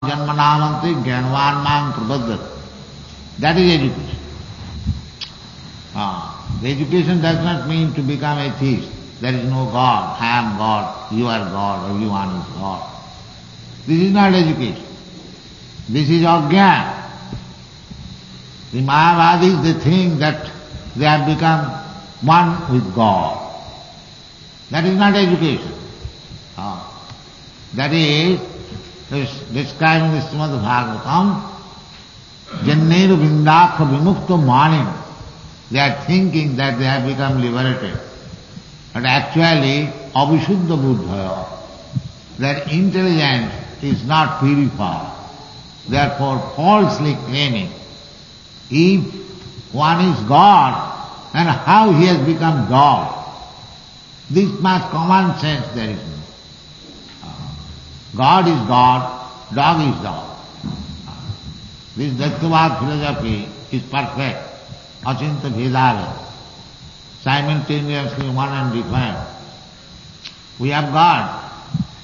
Janmanamante Jnanvan Mang Prabhadat. That is education. The education does not mean to become atheist. There is no God, I am God, you are God, everyone is God. This is not education. This is ajnana. The Mayavadis, they think that they have become one with God. That is not education. That is describing the Srimad Bhagavatam, Janneru Vindakha Vimukta Manim. They are thinking that they have become liberated. But actually, Abhishuddha Buddhaya, their intelligence is not purified. Therefore, falsely claiming, if one is God, then how he has become God? This much common sense there is no. God is God, dog is dog. This Dvaitavad philosophy is perfect. Achinta Bhedava, simultaneously one and different. We have God.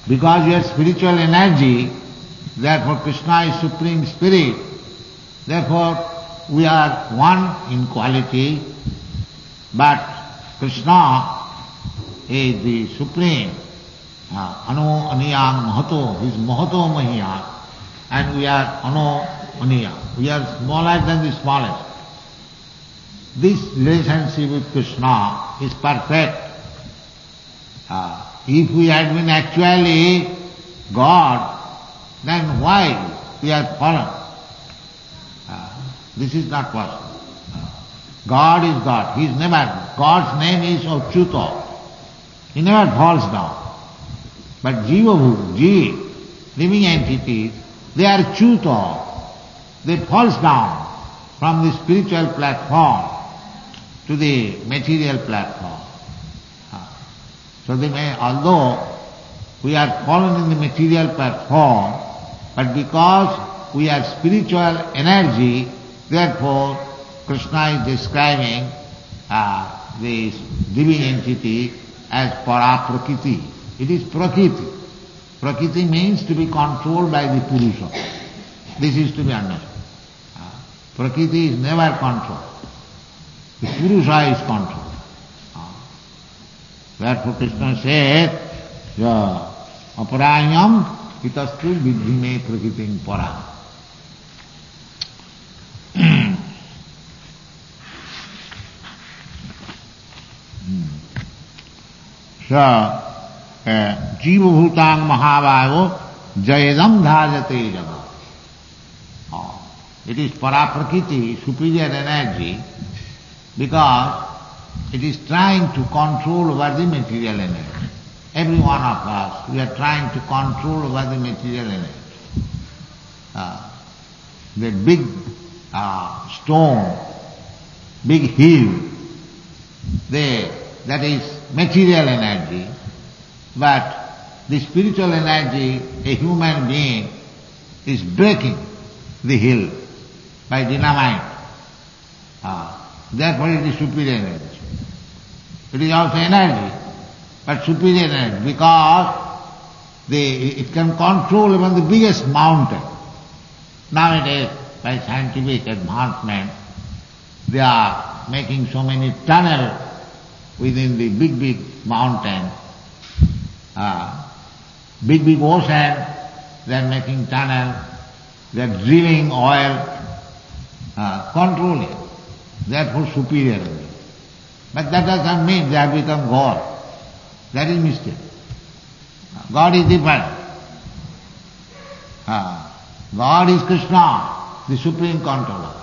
Because we are spiritual energy, therefore Krishna is Supreme Spirit. Therefore we are one in quality, but Krishna is the Supreme. Ano Aniyam Mahato, he is Mahato Mahiyam, and we are Ano Aniyam. We are smaller than the smallest. This relationship with Krishna is perfect. If we had been actually God, then why we are fallen? This is not possible. God is God. He is never. God's name is Achyuta. He never falls down. But Jiva, living entities, they are Achyuta. They falls down from the spiritual platform to the material platform. So they may, although we are fallen in the material platform, but because we are spiritual energy, therefore Krishna is describing this living entity as Para-Prakriti. It is Prakriti. Prakriti means to be controlled by the Purusha. This is to be understood. Prakriti is never controlled. The Purusha is controlled. Therefore Krishna said, Aparayam itastu vidhime prakritim para. Jiva bhutang mahabhavo jayadam dhajate jagat. It is para-prakriti, superior energy, because it is trying to control over the material energy. Every one of us, we are trying to control over the material energy. The big stone, big hill, that is material energy, but the spiritual energy, a human being, is breaking the hill by dynamite. Therefore it is superior energy. It is also energy, but superior energy, because it can control even the biggest mountain. Nowadays, by scientific advancement, they are making so many tunnels within the big mountain, big ocean. They are making tunnel, they are drilling oil, controlling. Therefore superior energy. But that does not mean they have become God. That is mistake. God is different. God is Krishna, the supreme controller.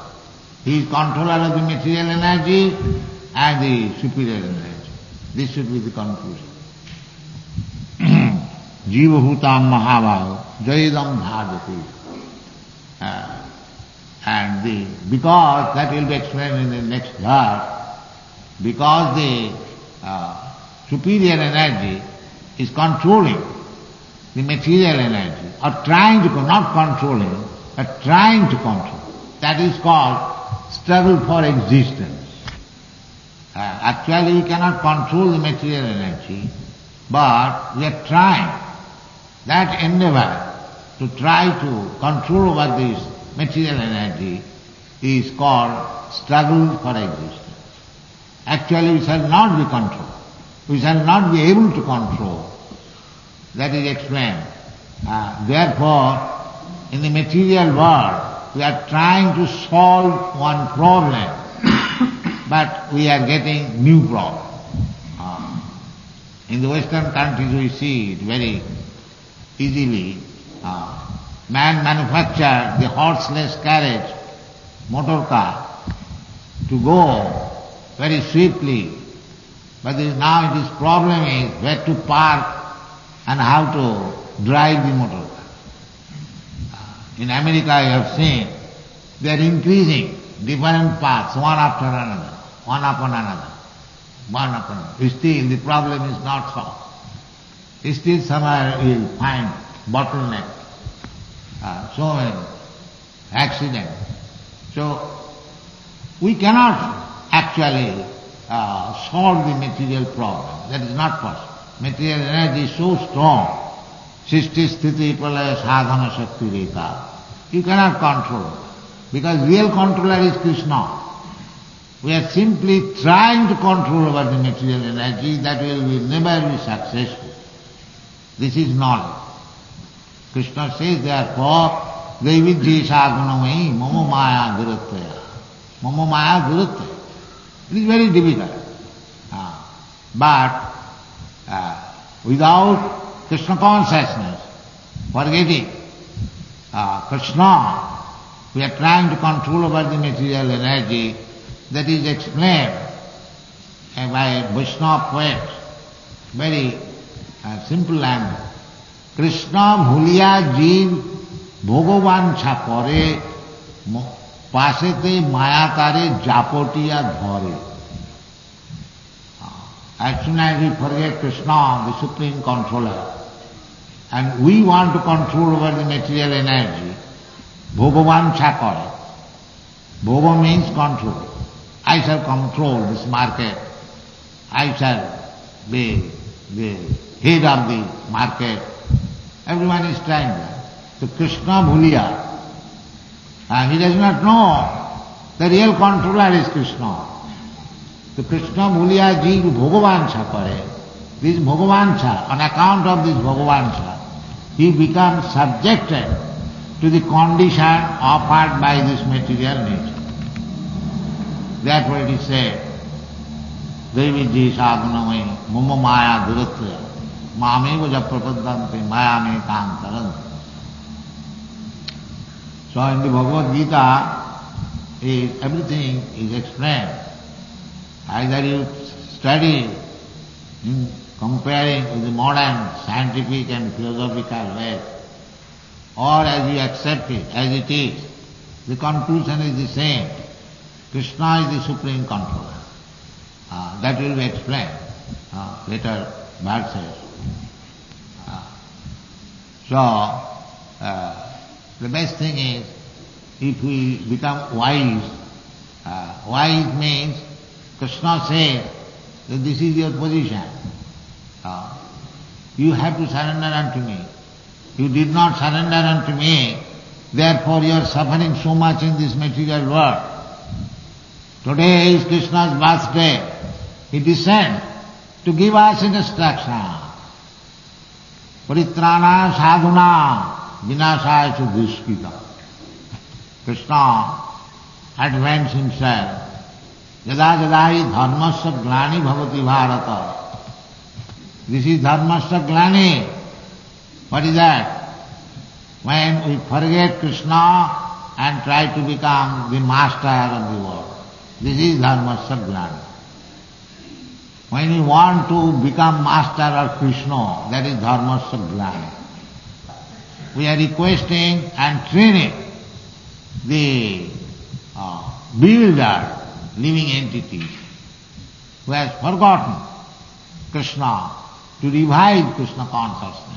He is controller of the material energy and the superior energy. This should be the conclusion. Jiva bhutang mahabhava jayadam dhajati. And because, that will be explained in the next verse, because the superior energy is controlling the material energy, or trying to, not controlling, but trying to control. That is called struggle for existence. Actually we cannot control the material energy, but we are trying. That endeavor to try to control over this material energy is called struggle for existence. Actually we shall not be controlled. We shall not be able to control. That is explained. Therefore, in the material world, we are trying to solve one problem, but we are getting new problems. In the Western countries we see it very easily. Man manufactured the horseless carriage, motor car, to go very swiftly. But now this problem is where to park and how to drive the motor car. In America I have seen they are increasing different paths, one after another, one upon another, one upon another. Still the problem is not solved. Still somewhere you will find bottleneck, so many accidents. So we cannot actually solve the material problem. That is not possible. Material energy is so strong. Sisti sthiti pralaya sadhana shakti rekha. You cannot control it. Because real controller is Krishna. We are simply trying to control over the material energy, that will never be successful. This is knowledge. Krishna says therefore, Devidhi sagunamai mama maya guruttaya. Mama maya guruttaya. It is very difficult. But without Krishna consciousness, forgetting Krishna, we are trying to control over the material energy. That is explained by Vaishnava poets, very simple language. Krishna bhuliya jeev bhogavancha kare pasete mayatare japotiya dhare. As soon as we forget Krishna, the Supreme Controller, and we want to control over the material energy, bhogavancha kare. Bhoga means control. I shall control this market. I shall be the head of the market. Everyone is trying that. So Krishna bhuliya. He does not know the real controller is Krishna. So Krishna bhuliya jeev bhogavancha kare. This bhogavancha, on account of this bhogavancha, he becomes subjected to the condition offered by this material nature. Therefore it is said, Devidhi sadhunamai mama maya duratya mameva japrapadante mayame kantarante. So in the Bhagavad Gita, everything is explained. Either you study in comparing with the modern scientific and philosophical way, or as you accept it as it is, the conclusion is the same. Krishna is the supreme controller. That will be explained later verses. So the best thing is if we become wise. Wise means Krishna says that this is your position. You have to surrender unto me. You did not surrender unto me, therefore you are suffering so much in this material world. Today is Krishna's birthday. He descends to give us instruction. Paritrana sadhuna vinasaya chu duskita. Krishna advanced himself. Yada yada hi dharmasya glani bhavati bharata. This is dharmasya glani. What is that? When we forget Krishna and try to become the master of the world. This is dharmasya glani. When you want to become master of Krishna, that is dharmasya glani. We are requesting and training the bewildered living entities who has forgotten Krishna to revive Krishna consciousness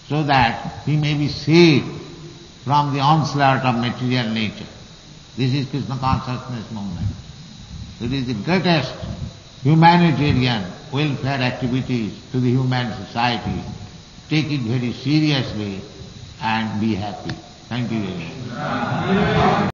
so that he may be saved from the onslaught of material nature. This is Krishna consciousness movement. It is the greatest humanitarian welfare activities to the human society. Take it very seriously and be happy. Thank you very much.